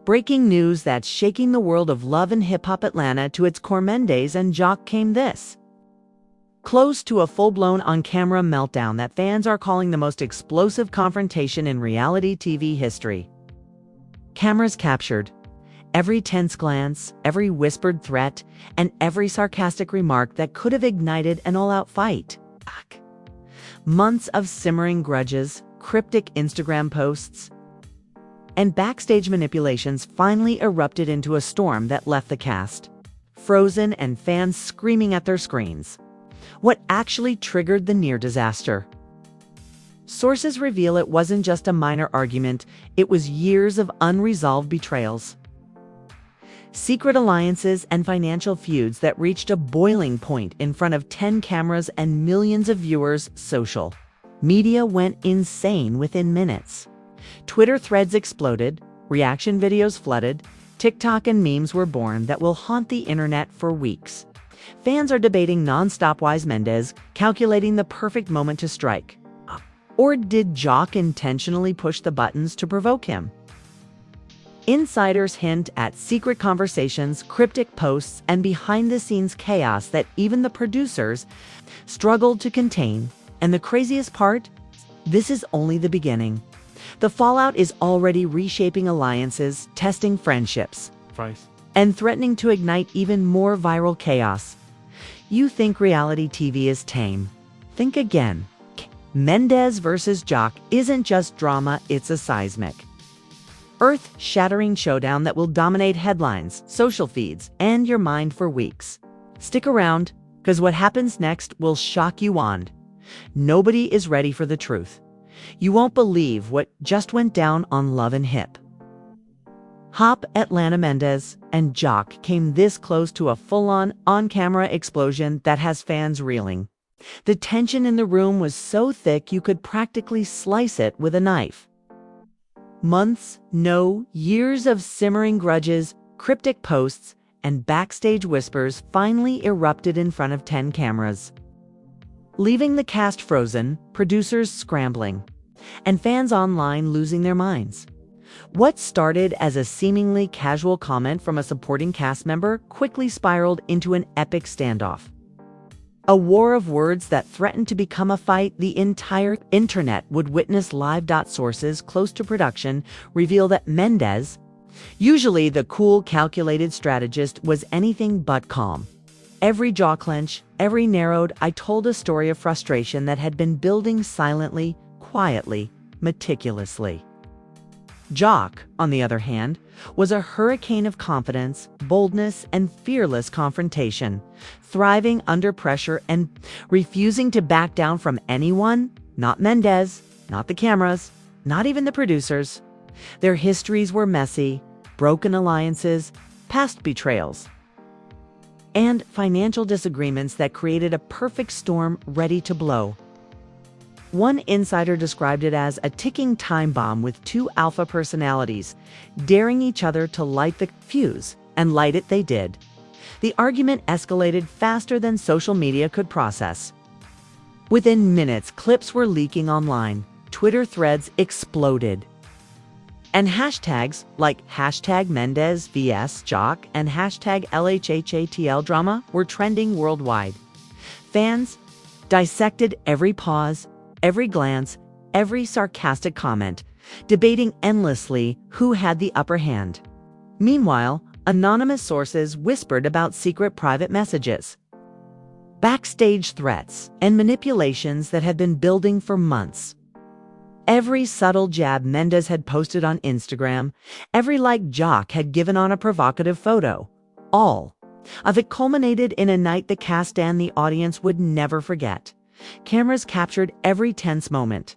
Breaking news that's shaking the world of love and hip-hop Atlanta to its core. Mendeecees and Joc came this close to a full-blown on-camera meltdown that fans are calling the most explosive confrontation in reality TV history. Cameras captured every tense glance, every whispered threat, and every sarcastic remark that could have ignited an all-out fight. Months of simmering grudges, cryptic Instagram posts, and backstage manipulations finally erupted into a storm that left the cast frozen and fans screaming at their screens. What actually triggered the near disaster? Sources reveal it wasn't just a minor argument, it was years of unresolved betrayals. Secret alliances and financial feuds that reached a boiling point in front of 10 cameras and millions of viewers. Social media went insane within minutes. Twitter threads exploded, reaction videos flooded, TikTok and memes were born that will haunt the internet for weeks. Fans are debating nonstop. Was Mendeecees calculating the perfect moment to strike? Or did Joc intentionally push the buttons to provoke him? Insiders hint at secret conversations, cryptic posts, and behind-the-scenes chaos that even the producers struggled to contain. And the craziest part? This is only the beginning. The fallout is already reshaping alliances, testing friendships, and threatening to ignite even more viral chaos. You think reality TV is tame? Think again. Mendeecees versus Joc isn't just drama, it's a seismic, earth-shattering showdown that will dominate headlines, social feeds, and your mind for weeks. Stick around, because what happens next will shock you. Nobody is ready for the truth. You won't believe what just went down on Love and Hip Hop Atlanta. Mendeecees and Joc came this close to a full-on, on-camera explosion that has fans reeling. The tension in the room was so thick you could practically slice it with a knife. Months, no, years of simmering grudges, cryptic posts, and backstage whispers finally erupted in front of 10 cameras, leaving the cast frozen, producers scrambling, and fans online losing their minds. What started as a seemingly casual comment from a supporting cast member quickly spiraled into an epic standoff. A war of words that threatened to become a fight the entire internet would witness live. Sources close to production reveal that Mendeecees, usually the cool, calculated strategist, was anything but calm. Every jaw clench, every narrowed "I told" a story of frustration that had been building silently, quietly, meticulously. Joc, on the other hand, was a hurricane of confidence, boldness, and fearless confrontation, thriving under pressure and refusing to back down from anyone. Not Mendeecees, not the cameras, not even the producers. Their histories were messy, broken alliances, past betrayals, and financial disagreements that created a perfect storm ready to blow. One insider described it as a ticking time bomb with two alpha personalities, daring each other to light the fuse, and light it they did. The argument escalated faster than social media could process. Within minutes, clips were leaking online, Twitter threads exploded, and hashtags like #Mendeecees vs Joc and #LHHATL drama were trending worldwide. Fans dissected every pause, every glance, every sarcastic comment, debating endlessly who had the upper hand. Meanwhile, anonymous sources whispered about secret private messages, backstage threats, and manipulations that had been building for months. Every subtle jab Mendeecees had posted on Instagram, every like Joc had given on a provocative photo, all of it culminated in a night the cast and the audience would never forget. Cameras captured every tense moment.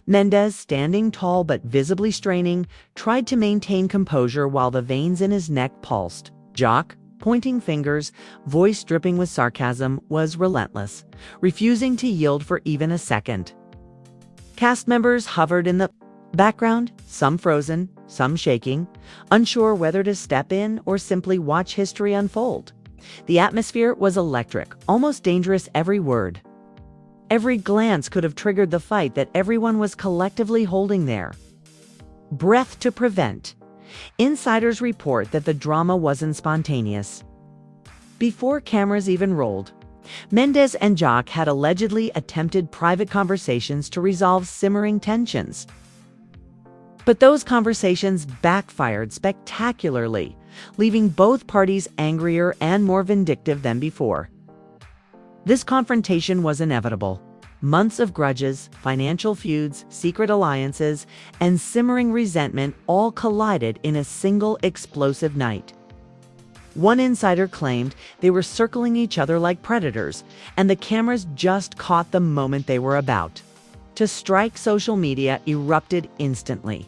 Mendeecees, standing tall but visibly straining, tried to maintain composure while the veins in his neck pulsed. Joc, pointing fingers, voice dripping with sarcasm, was relentless, refusing to yield for even a second. Cast members hovered in the background, some frozen, some shaking, unsure whether to step in or simply watch history unfold. The atmosphere was electric, almost dangerous. Every word, every glance could have triggered the fight that everyone was collectively holding their breath to prevent. Insiders report that the drama wasn't spontaneous. Before cameras even rolled, Mendeecees and Joc had allegedly attempted private conversations to resolve simmering tensions. But those conversations backfired spectacularly, leaving both parties angrier and more vindictive than before. This confrontation was inevitable. Months of grudges, financial feuds, secret alliances, and simmering resentment all collided in a single explosive night. One insider claimed they were circling each other like predators, and the cameras just caught the moment they were about to strike. Social media erupted instantly.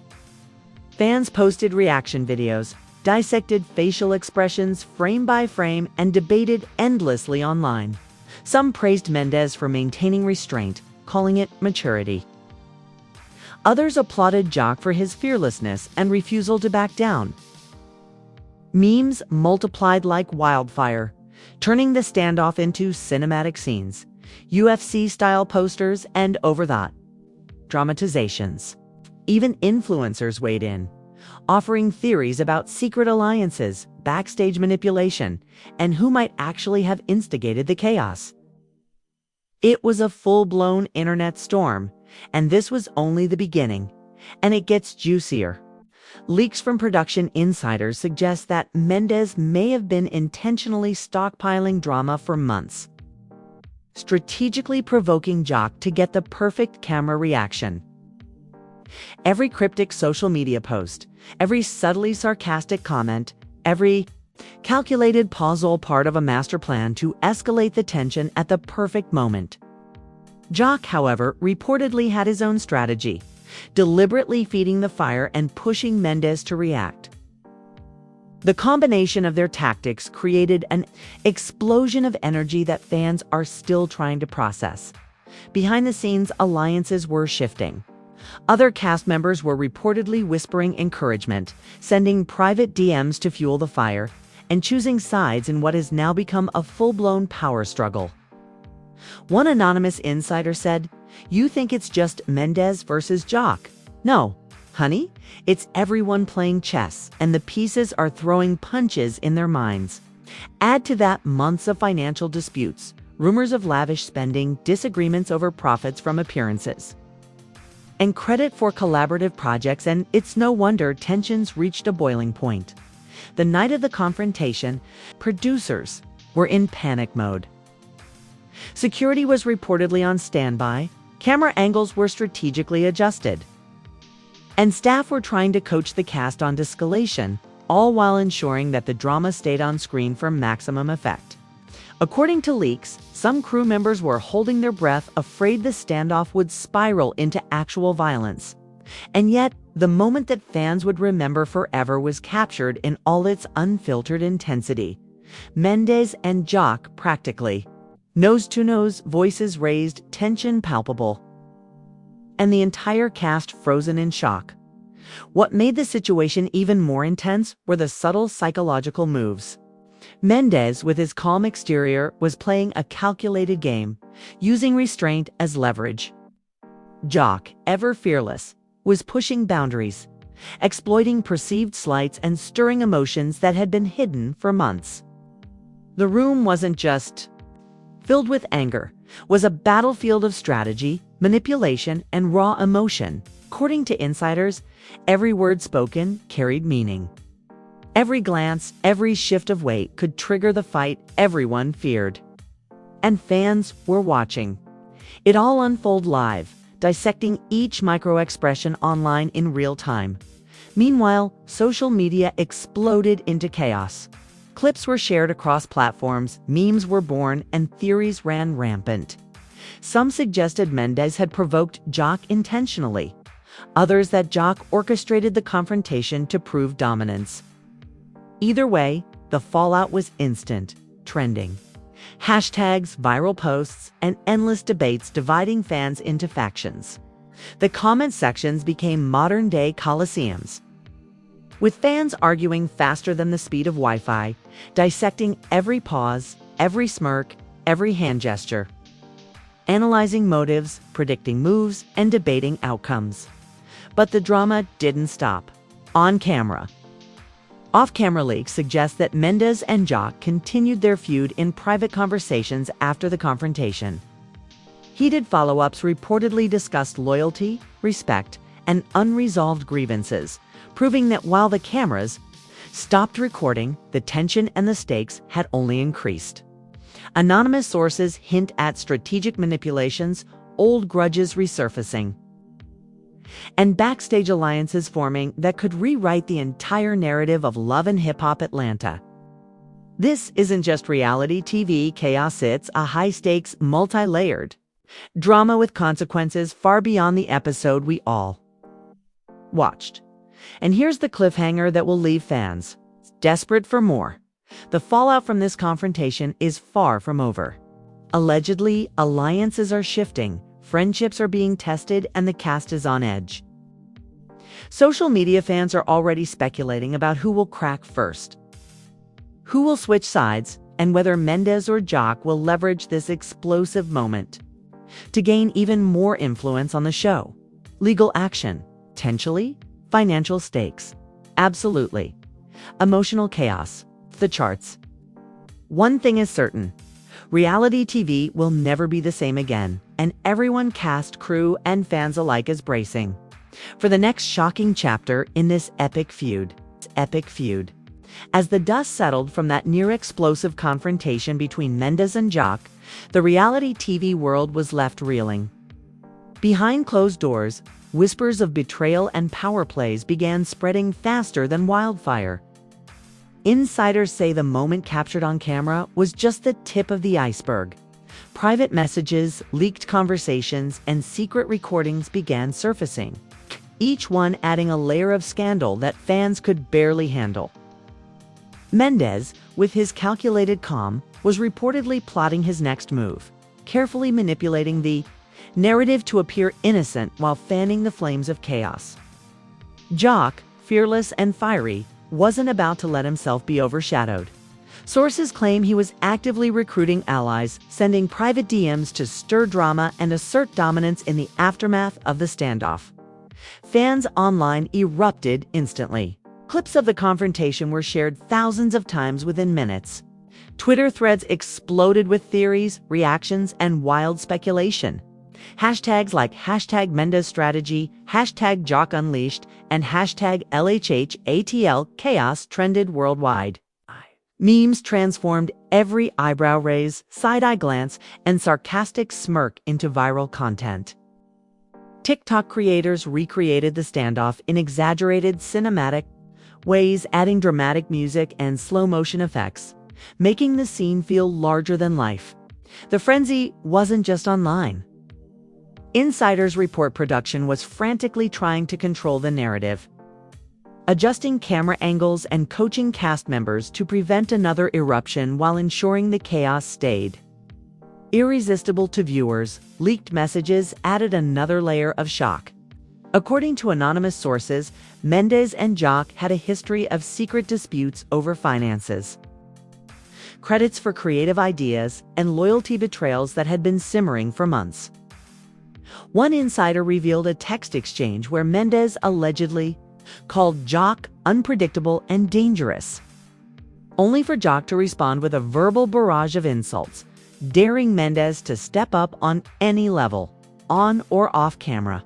Fans posted reaction videos, dissected facial expressions frame by frame, and debated endlessly online. Some praised Mendeecees for maintaining restraint, calling it maturity. Others applauded Joc for his fearlessness and refusal to back down. Memes multiplied like wildfire, turning the standoff into cinematic scenes, UFC-style posters, and over-the-top dramatizations. Even influencers weighed in, offering theories about secret alliances, backstage manipulation, and who might actually have instigated the chaos. It was a full-blown internet storm, and this was only the beginning. And it gets juicier. Leaks from production insiders suggest that Mendeecees may have been intentionally stockpiling drama for months, strategically provoking Joc to get the perfect camera reaction. Every cryptic social media post, every subtly sarcastic comment, every calculated pause all part of a master plan to escalate the tension at the perfect moment. Joc, however, reportedly had his own strategy, deliberately feeding the fire and pushing Mendeecees to react. The combination of their tactics created an explosion of energy that fans are still trying to process. Behind the scenes, alliances were shifting. Other cast members were reportedly whispering encouragement, sending private DMs to fuel the fire, and choosing sides in what has now become a full-blown power struggle. One anonymous insider said, "You think it's just Mendeecees versus Joc? No, honey, it's everyone playing chess, and the pieces are throwing punches in their minds." Add to that months of financial disputes, rumors of lavish spending, disagreements over profits from appearances, and credit for collaborative projects, and it's no wonder tensions reached a boiling point. The night of the confrontation, producers were in panic mode. Security was reportedly on standby, camera angles were strategically adjusted, and staff were trying to coach the cast on de-escalation, all while ensuring that the drama stayed on screen for maximum effect. According to leaks, some crew members were holding their breath, afraid the standoff would spiral into actual violence. And yet, the moment that fans would remember forever was captured in all its unfiltered intensity. Mendeecees and Joc practically nose-to-nose, voices raised, tension palpable, and the entire cast frozen in shock. What made the situation even more intense were the subtle psychological moves. Mendeecees, with his calm exterior, was playing a calculated game, using restraint as leverage. Joc, ever fearless, was pushing boundaries, exploiting perceived slights and stirring emotions that had been hidden for months. The room wasn't just filled with anger, was a battlefield of strategy, manipulation, and raw emotion. According to insiders, every word spoken carried meaning. Every glance, every shift of weight could trigger the fight everyone feared. And fans were watching it all unfold live, dissecting each micro-expression online in real time. Meanwhile, social media exploded into chaos. Clips were shared across platforms, memes were born, and theories ran rampant. Some suggested Mendeecees had provoked Joc intentionally. Others that Joc orchestrated the confrontation to prove dominance. Either way, the fallout was instant, trending. Hashtags, viral posts, and endless debates dividing fans into factions. The comment sections became modern-day coliseums, with fans arguing faster than the speed of Wi-Fi, dissecting every pause, every smirk, every hand gesture, analyzing motives, predicting moves, and debating outcomes. But the drama didn't stop. On camera, Off-camera leaks suggest that Mendeecees and Joc continued their feud in private conversations after the confrontation. Heated follow-ups reportedly discussed loyalty, respect, and unresolved grievances, proving that while the cameras stopped recording, the tension and the stakes had only increased. Anonymous sources hint at strategic manipulations, old grudges resurfacing, and backstage alliances forming that could rewrite the entire narrative of Love and Hip Hop Atlanta. This isn't just reality TV chaos, it's a high-stakes, multi-layered drama with consequences far beyond the episode we all watched. And here's the cliffhanger that will leave fans desperate for more. The fallout from this confrontation is far from over. Allegedly, alliances are shifting, friendships are being tested, and the cast is on edge. Social media fans are already speculating about who will crack first, who will switch sides, and whether Mendeecees or Joc will leverage this explosive moment to gain even more influence on the show. Legal action, potentially, financial stakes, absolutely. Emotional chaos, the charts. One thing is certain, reality TV will never be the same again, and everyone, cast, crew, and fans alike, is bracing for the next shocking chapter in this epic feud. As the dust settled from that near-explosive confrontation between Mendeecees and Joc, the reality TV world was left reeling. Behind closed doors, whispers of betrayal and power plays began spreading faster than wildfire. Insiders say the moment captured on camera was just the tip of the iceberg. Private messages, leaked conversations, and secret recordings began surfacing, each one adding a layer of scandal that fans could barely handle. Mendeecees, with his calculated calm, was reportedly plotting his next move, carefully manipulating the narrative to appear innocent while fanning the flames of chaos. Joc, fearless and fiery, wasn't about to let himself be overshadowed. Sources claim he was actively recruiting allies, sending private DMs to stir drama and assert dominance in the aftermath of the standoff. Fans online erupted instantly. Clips of the confrontation were shared thousands of times within minutes. Twitter threads exploded with theories, reactions, and wild speculation. Hashtags like #Mendeecees Strategy, #Joc Unleashed, and #LHHATL Chaos trended worldwide. Memes transformed every eyebrow raise, side-eye glance, and sarcastic smirk into viral content. TikTok creators recreated the standoff in exaggerated cinematic ways, adding dramatic music and slow-motion effects, making the scene feel larger than life. The frenzy wasn't just online. Insiders report production was frantically trying to control the narrative, adjusting camera angles and coaching cast members to prevent another eruption while ensuring the chaos stayed irresistible to viewers. Leaked messages added another layer of shock. According to anonymous sources, Mendeecees and Joc had a history of secret disputes over finances, credits for creative ideas, and loyalty betrayals that had been simmering for months. One insider revealed a text exchange where Mendeecees allegedly called Joc unpredictable and dangerous, only for Joc to respond with a verbal barrage of insults, daring Mendeecees to step up on any level, on or off camera.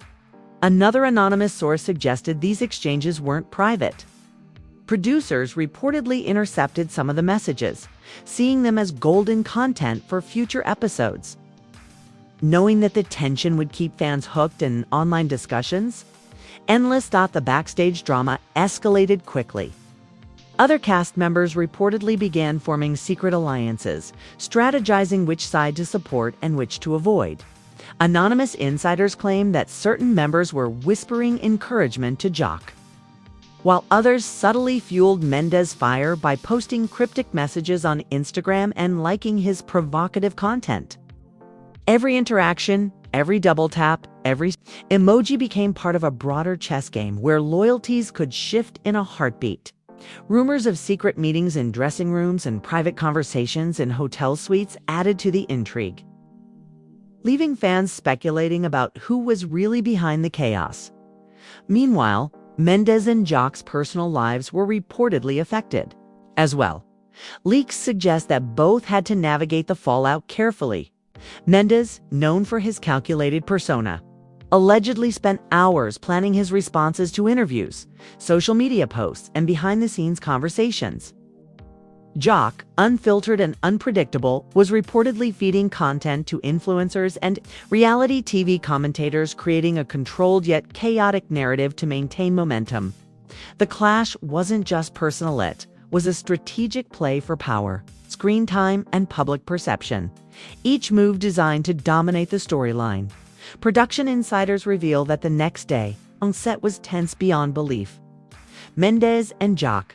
Another anonymous source suggested these exchanges weren't private. Producers reportedly intercepted some of the messages, seeing them as golden content for future episodes. Knowing that the tension would keep fans hooked in online discussions, the backstage drama escalated quickly. Other cast members reportedly began forming secret alliances, strategizing which side to support and which to avoid. Anonymous insiders claim that certain members were whispering encouragement to Joc, while others subtly fueled Mendeecees' fire by posting cryptic messages on Instagram and liking his provocative content. Every interaction, every double tap, every emoji became part of a broader chess game where loyalties could shift in a heartbeat. Rumors of secret meetings in dressing rooms and private conversations in hotel suites added to the intrigue, leaving fans speculating about who was really behind the chaos. Meanwhile, Mendeecees and Joc's personal lives were reportedly affected as well. Leaks suggest that both had to navigate the fallout carefully. Mendeecees, known for his calculated persona, allegedly spent hours planning his responses to interviews, social media posts, and behind-the-scenes conversations. Joc, unfiltered and unpredictable, was reportedly feeding content to influencers and reality TV commentators, creating a controlled yet chaotic narrative to maintain momentum. The clash wasn't just personal, it was a strategic play for power, screen time, and public perception, each move designed to dominate the storyline. Production insiders reveal that the next day on set was tense beyond belief. Mendeecees and Joc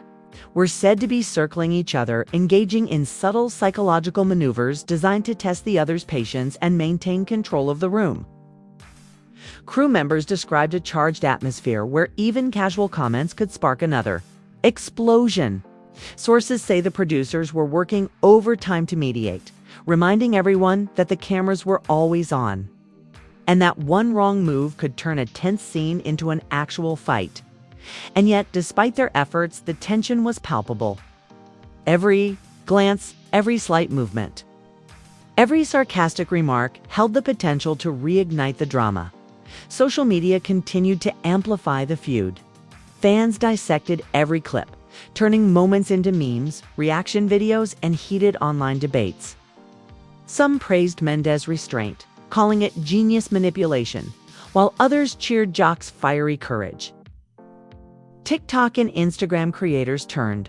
were said to be circling each other, engaging in subtle psychological maneuvers designed to test the other's patience and maintain control of the room. Crew members described a charged atmosphere where even casual comments could spark another explosion. Sources say the producers were working overtime to mediate, reminding everyone that the cameras were always on, and that one wrong move could turn a tense scene into an actual fight. And yet, despite their efforts, the tension was palpable. Every glance, every slight movement, every sarcastic remark held the potential to reignite the drama. Social media continued to amplify the feud. Fans dissected every clip, turning moments into memes, reaction videos, and heated online debates. Some praised Mendeecees' restraint, calling it genius manipulation, while others cheered Joc's fiery courage. TikTok and Instagram creators turned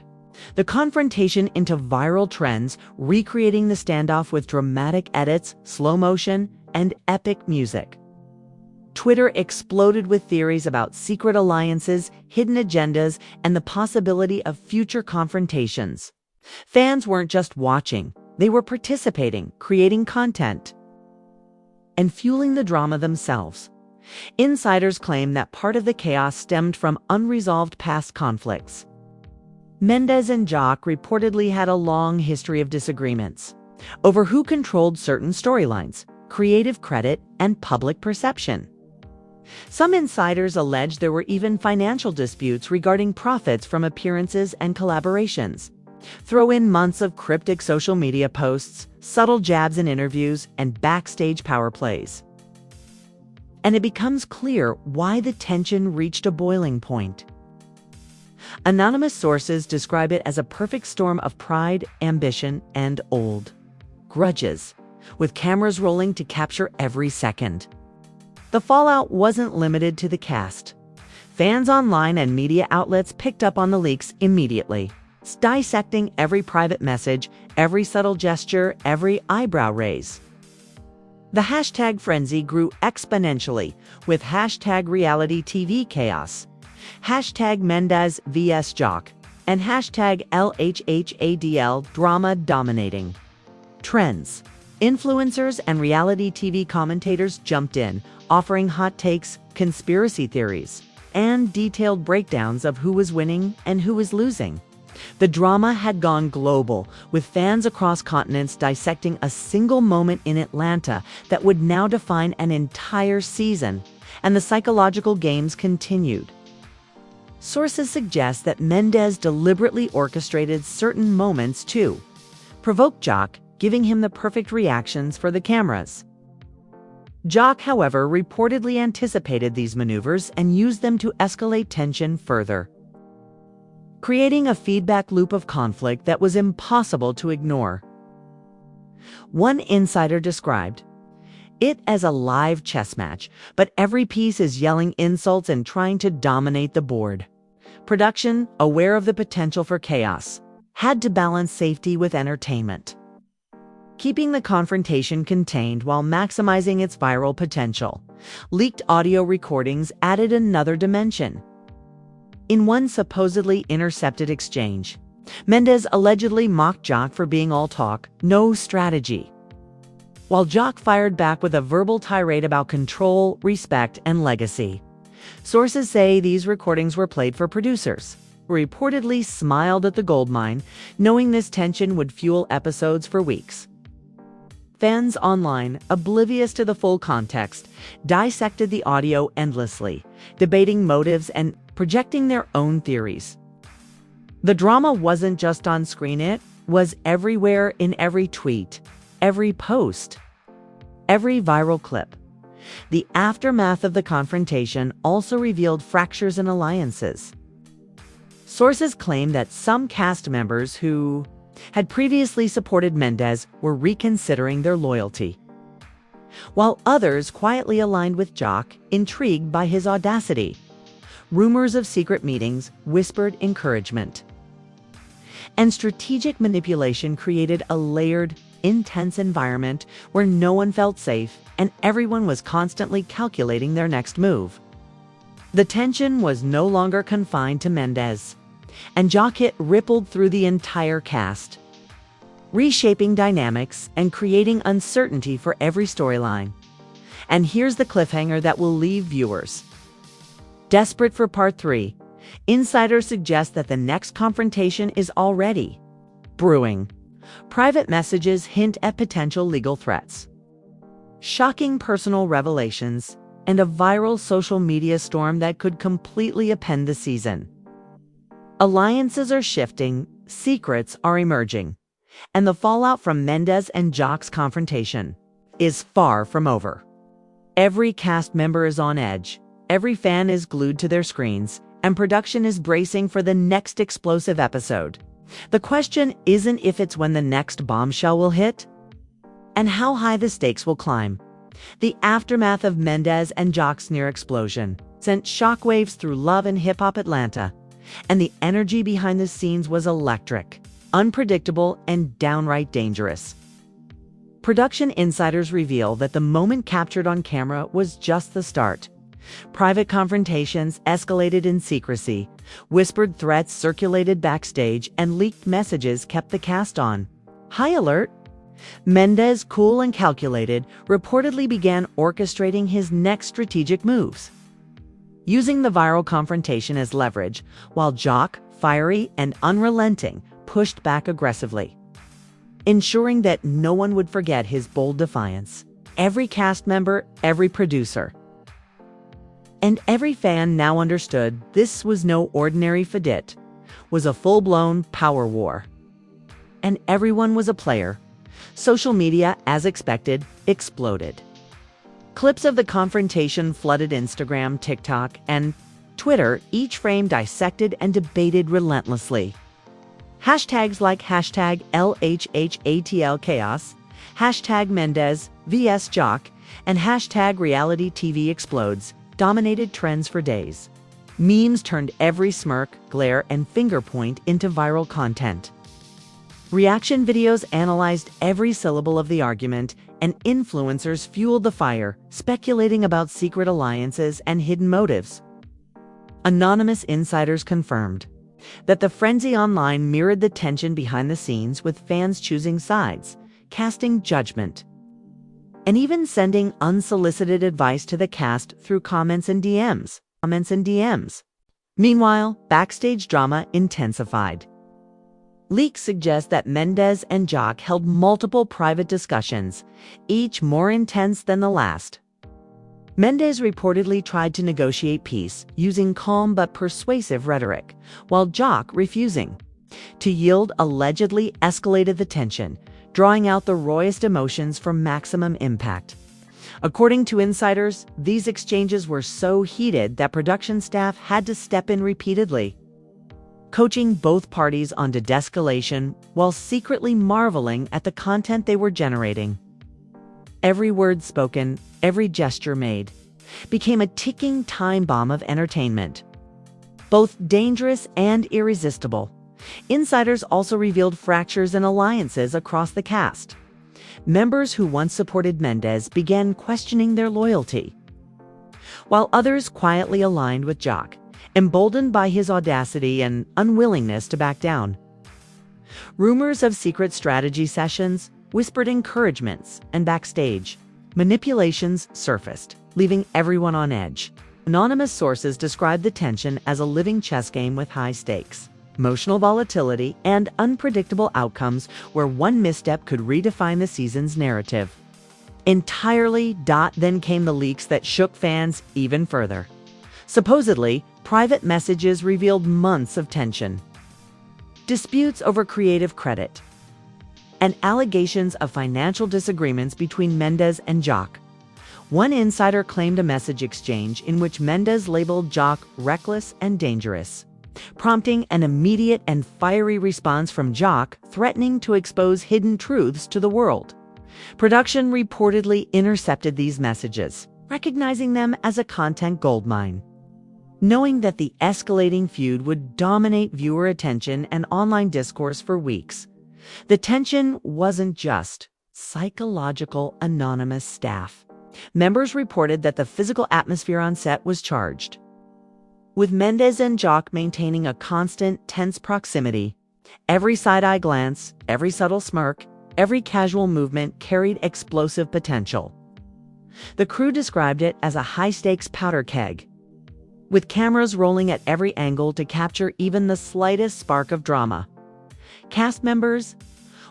the confrontation into viral trends, recreating the standoff with dramatic edits, slow motion, and epic music. Twitter exploded with theories about secret alliances, hidden agendas, and the possibility of future confrontations. Fans weren't just watching, they were participating, creating content, and fueling the drama themselves. Insiders claim that part of the chaos stemmed from unresolved past conflicts. Mendeecees and Joc reportedly had a long history of disagreements over who controlled certain storylines, creative credit, and public perception. Some insiders allege there were even financial disputes regarding profits from appearances and collaborations. Throw in months of cryptic social media posts, subtle jabs in interviews, and backstage power plays, and it becomes clear why the tension reached a boiling point. Anonymous sources describe it as a perfect storm of pride, ambition, and old grudges, with cameras rolling to capture every second. The fallout wasn't limited to the cast. Fans online and media outlets picked up on the leaks immediately, dissecting every private message, every subtle gesture, every eyebrow raise. The hashtag frenzy grew exponentially, with hashtag reality TV chaos, hashtag Mendeecees vs Joc, and hashtag LHHADL drama dominating trends. Influencers and reality TV commentators jumped in, offering hot takes, conspiracy theories, and detailed breakdowns of who was winning and who was losing. The drama had gone global, with fans across continents dissecting a single moment in Atlanta that would now define an entire season, and the psychological games continued. Sources suggest that Mendeecees deliberately orchestrated certain moments to provoke Joc, giving him the perfect reactions for the cameras. Joc, however, reportedly anticipated these maneuvers and used them to escalate tension further, creating a feedback loop of conflict that was impossible to ignore. One insider described it as a live chess match, but every piece is yelling insults and trying to dominate the board. Production, aware of the potential for chaos, had to balance safety with entertainment, keeping the confrontation contained while maximizing its viral potential. Leaked audio recordings added another dimension. In one supposedly intercepted exchange, Mendeecees allegedly mocked Joc for being all talk, no strategy, while Joc fired back with a verbal tirade about control, respect, and legacy. Sources say these recordings were played for producers, who reportedly smiled at the goldmine, knowing this tension would fuel episodes for weeks. Fans online, oblivious to the full context, dissected the audio endlessly, debating motives and projecting their own theories. The drama wasn't just on screen, it was everywhere, in every tweet, every post, every viral clip. The aftermath of the confrontation also revealed fractures in alliances. Sources claim that some cast members who had previously supported Mendeecees were reconsidering their loyalty, while others quietly aligned with Joc, intrigued by his audacity. Rumors of secret meetings whispered encouragement. And strategic manipulation created a layered, intense environment where no one felt safe and everyone was constantly calculating their next move. The tension was no longer confined to Mendeecees, and Joc rippled through the entire cast, reshaping dynamics and creating uncertainty for every storyline. And here's the cliffhanger that will leave viewers desperate for part 3. Insiders suggest that the next confrontation is already brewing. Private messages hint at potential legal threats, shocking personal revelations, and a viral social media storm that could completely upend the season. Alliances are shifting, secrets are emerging, and the fallout from Mendeecees and Joc's confrontation is far from over. Every cast member is on edge, every fan is glued to their screens, and production is bracing for the next explosive episode. The question isn't if it's when the next bombshell will hit, and how high the stakes will climb. The aftermath of Mendeecees and Joc's near explosion sent shockwaves through Love and Hip Hop Atlanta, and the energy behind the scenes was electric, unpredictable, and downright dangerous. Production insiders reveal that the moment captured on camera was just the start. Private confrontations escalated in secrecy, whispered threats circulated backstage, and leaked messages kept the cast on high alert. Mendeecees, cool and calculated, reportedly began orchestrating his next strategic moves, using the viral confrontation as leverage, while Joc, fiery and unrelenting, pushed back aggressively, ensuring that no one would forget his bold defiance. Every cast member, every producer, and every fan now understood this was no ordinary Feud, was a full-blown power war. And everyone was a player. Social media, as expected, exploded. Clips of the confrontation flooded Instagram, TikTok, and Twitter, each frame dissected and debated relentlessly. Hashtags like hashtag LHHATL Chaos, hashtag Mendeecees vs Joc, and hashtag Reality TV Explodes dominated trends for days. Memes turned every smirk, glare, and finger point into viral content. Reaction videos analyzed every syllable of the argument, and influencers fueled the fire, speculating about secret alliances and hidden motives. Anonymous insiders confirmed that the frenzy online mirrored the tension behind the scenes, with fans choosing sides, casting judgment, and even sending unsolicited advice to the cast through comments and DMs. Meanwhile, backstage drama intensified. Leaks suggest that Mendeecees and Joc held multiple private discussions, each more intense than the last. Mendeecees reportedly tried to negotiate peace using calm but persuasive rhetoric, while Joc, refusing to yield, allegedly escalated the tension, drawing out the rawest emotions for maximum impact. According to insiders, these exchanges were so heated that production staff had to step in repeatedly, coaching both parties on de-escalation while secretly marveling at the content they were generating. Every word spoken, every gesture made, became a ticking time bomb of entertainment, both dangerous and irresistible. Insiders also revealed fractures and alliances across the cast. Members who once supported Mendeecees began questioning their loyalty, while others quietly aligned with Joc, emboldened by his audacity and unwillingness to back down. Rumors of secret strategy sessions, whispered encouragements, and backstage manipulations surfaced, leaving everyone on edge. Anonymous sources described the tension as a living chess game with high stakes, emotional volatility, and unpredictable outcomes where one misstep could redefine the season's narrative entirely. Then came the leaks that shook fans even further. Supposedly, private messages revealed months of tension, disputes over creative credit, and allegations of financial disagreements between Mendeecees and Joc. One insider claimed a message exchange in which Mendeecees labeled Joc reckless and dangerous, prompting an immediate and fiery response from Joc, threatening to expose hidden truths to the world. Production reportedly intercepted these messages, recognizing them as a content goldmine. Knowing that the escalating feud would dominate viewer attention and online discourse for weeks, the tension wasn't just psychological. Anonymous staff members reported that the physical atmosphere on set was charged, with Mendeecees and Joc maintaining a constant, tense proximity. Every side-eye glance, every subtle smirk, every casual movement carried explosive potential. The crew described it as a high-stakes powder keg, with cameras rolling at every angle to capture even the slightest spark of drama. Cast members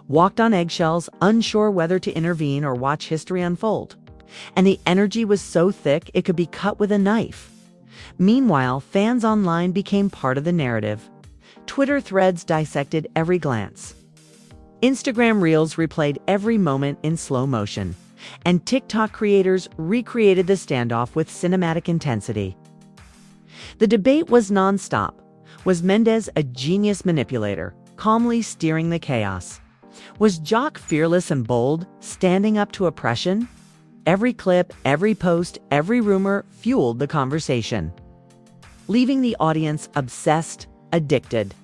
walked on eggshells, unsure whether to intervene or watch history unfold. And the energy was so thick it could be cut with a knife. Meanwhile, fans online became part of the narrative. Twitter threads dissected every glance. Instagram Reels replayed every moment in slow motion. And TikTok creators recreated the standoff with cinematic intensity. The debate was nonstop. Was Mendeecees a genius manipulator, calmly steering the chaos? Was Joc fearless and bold, standing up to oppression? Every clip, every post, every rumor fueled the conversation, leaving the audience obsessed, addicted,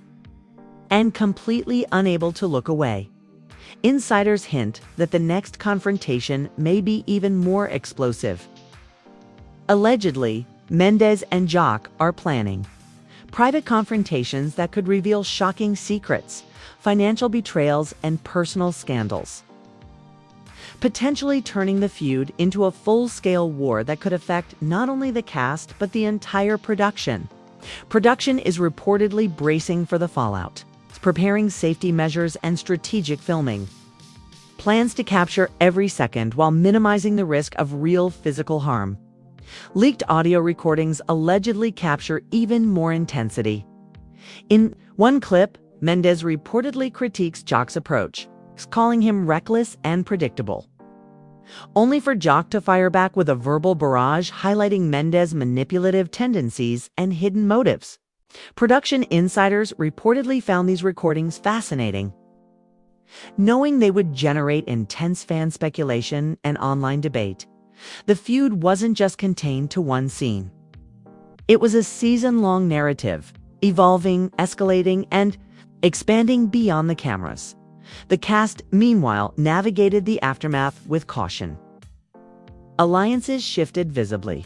and completely unable to look away. Insiders hint that the next confrontation may be even more explosive. Allegedly, Mendeecees and Joc are planning private confrontations that could reveal shocking secrets, financial betrayals, and personal scandals, potentially turning the feud into a full-scale war that could affect not only the cast but the entire production. Production is reportedly bracing for the fallout, preparing safety measures and strategic filming. Plans to capture every second while minimizing the risk of real physical harm. Leaked audio recordings allegedly capture even more intensity. In one clip, Mendeecees reportedly critiques Joc's approach, calling him reckless and predictable, only for Joc to fire back with a verbal barrage highlighting Mendeecees' manipulative tendencies and hidden motives. Production insiders reportedly found these recordings fascinating, knowing they would generate intense fan speculation and online debate. The feud wasn't just contained to one scene. It was a season-long narrative, evolving, escalating, and expanding beyond the cameras. The cast, meanwhile, navigated the aftermath with caution. Alliances shifted visibly.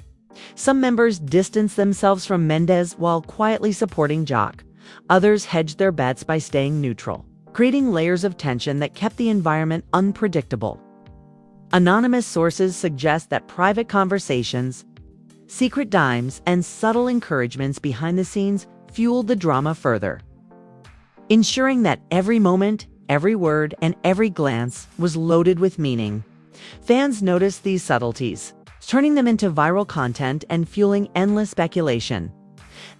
Some members distanced themselves from Mendeecees while quietly supporting Joc. Others hedged their bets by staying neutral, creating layers of tension that kept the environment unpredictable. Anonymous sources suggest that private conversations, secret dimes, and subtle encouragements behind the scenes fueled the drama further, ensuring that every moment, every word, and every glance was loaded with meaning. Fans noticed these subtleties, turning them into viral content and fueling endless speculation.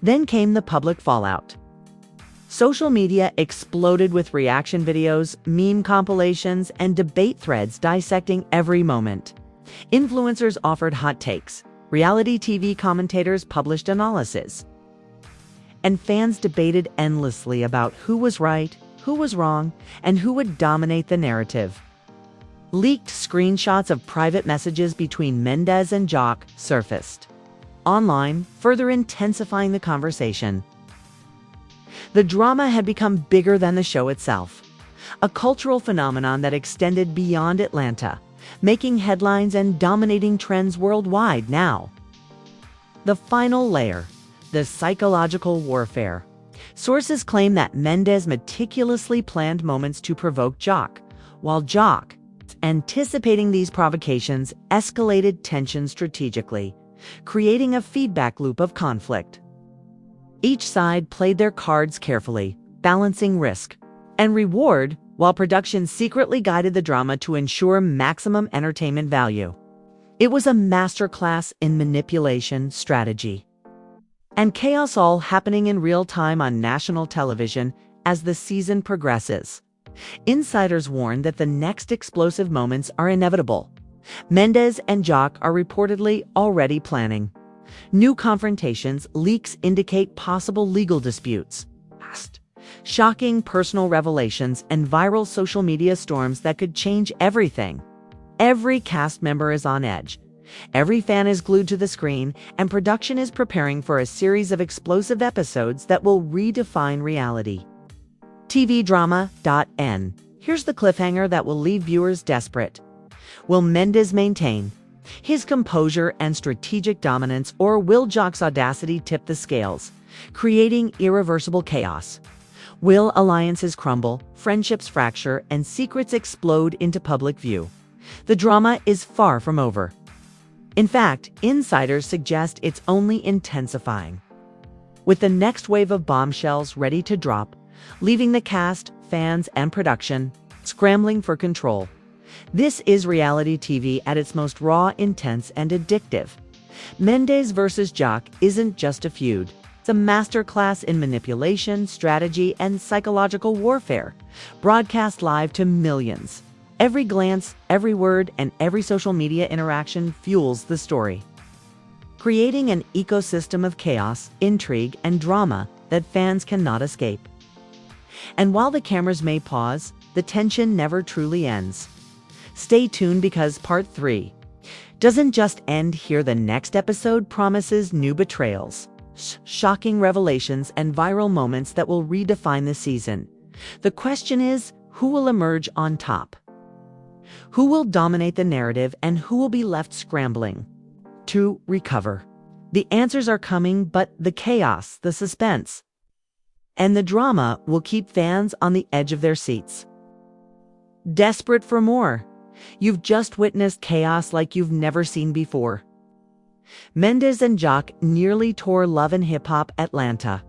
Then came the public fallout. Social media exploded with reaction videos, meme compilations, and debate threads dissecting every moment. Influencers offered hot takes, reality TV commentators published analysis, and fans debated endlessly about who was right, who was wrong, and who would dominate the narrative. Leaked screenshots of private messages between Mendeecees and Joc surfaced online, further intensifying the conversation. The drama had become bigger than the show itself, a cultural phenomenon that extended beyond Atlanta, making headlines and dominating trends worldwide now. The final layer, the psychological warfare. Sources claim that Mendeecees meticulously planned moments to provoke Joc, while Joc, anticipating these provocations, escalated tension strategically, creating a feedback loop of conflict. Each side played their cards carefully, balancing risk and reward, while production secretly guided the drama to ensure maximum entertainment value. It was a masterclass in manipulation strategy. And chaos all happening in real time on national television as the season progresses. Insiders warn that the next explosive moments are inevitable. Mendeecees and Joc are reportedly already planning. New confrontations, leaks indicate possible legal disputes. Shocking personal revelations and viral social media storms that could change everything. Every cast member is on edge. Every fan is glued to the screen, and production is preparing for a series of explosive episodes that will redefine reality. TVDrama.N. Here's the cliffhanger that will leave viewers desperate. Will Mendeecees maintain his composure and strategic dominance, or will Joc's audacity tip the scales, creating irreversible chaos? Will alliances crumble, friendships fracture, and secrets explode into public view? The drama is far from over. In fact, insiders suggest it's only intensifying, with the next wave of bombshells ready to drop, leaving the cast, fans, and production scrambling for control. This is reality TV at its most raw, intense, and addictive. Mendeecees vs. Joc isn't just a feud. It's a masterclass in manipulation, strategy, and psychological warfare, broadcast live to millions. Every glance, every word, and every social media interaction fuels the story, creating an ecosystem of chaos, intrigue, and drama that fans cannot escape. And while the cameras may pause, the tension never truly ends. Stay tuned, because Part 3 doesn't just end here. The next episode promises new betrayals, shocking revelations, and viral moments that will redefine the season. The question is, who will emerge on top? Who will dominate the narrative, and who will be left scrambling to recover? The answers are coming, but the chaos, the suspense, and the drama will keep fans on the edge of their seats, desperate for more. You've just witnessed chaos like you've never seen before. Mendeecees and Joc nearly tore Love and Hip Hop Atlanta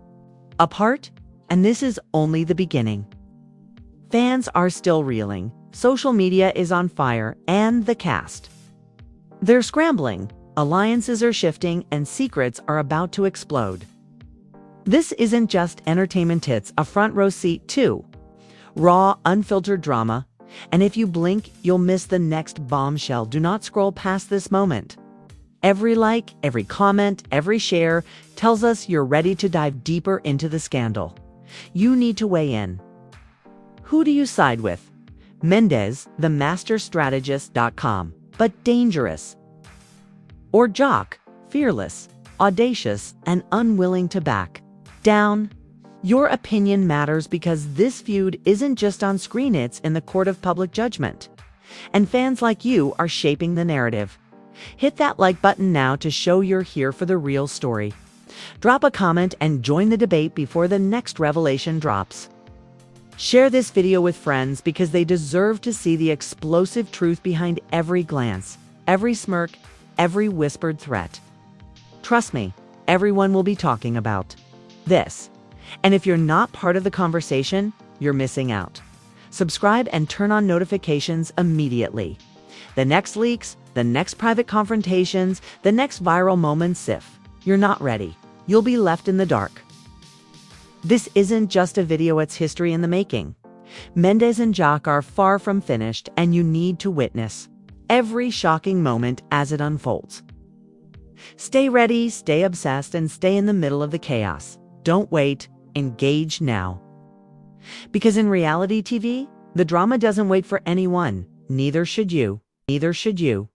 apart, and this is only the beginning. Fans are still reeling, social media is on fire, and the cast, they're scrambling. Alliances are shifting, and secrets are about to explode. This isn't just entertainment, it's a front row seat too. Raw, unfiltered drama. And if you blink, you'll miss the next bombshell. Do not scroll past this moment. Every like, every comment, every share tells us you're ready to dive deeper into the scandal. You need to weigh in. Who do you side with? Mendeecees, the master strategist.com, but dangerous? Or Joc, fearless, audacious, and unwilling to back down? Your opinion matters, because this feud isn't just on screen, it's in the court of public judgment. And fans like you are shaping the narrative. Hit that like button now to show you're here for the real story. Drop a comment and join the debate before the next revelation drops. Share this video with friends, because they deserve to see the explosive truth behind every glance, every smirk, every whispered threat. Trust me, everyone will be talking about this. And if you're not part of the conversation, you're missing out. Subscribe and turn on notifications immediately. The next leaks, the next private confrontations, the next viral moments, if you're not ready, you'll be left in the dark. This isn't just a video, it's history in the making. Mendeecees and Joc are far from finished, and you need to witness every shocking moment as it unfolds. Stay ready, stay obsessed, and stay in the middle of the chaos. Don't wait. Engage now. Because in reality TV, the drama doesn't wait for anyone. Neither should you. Neither should you.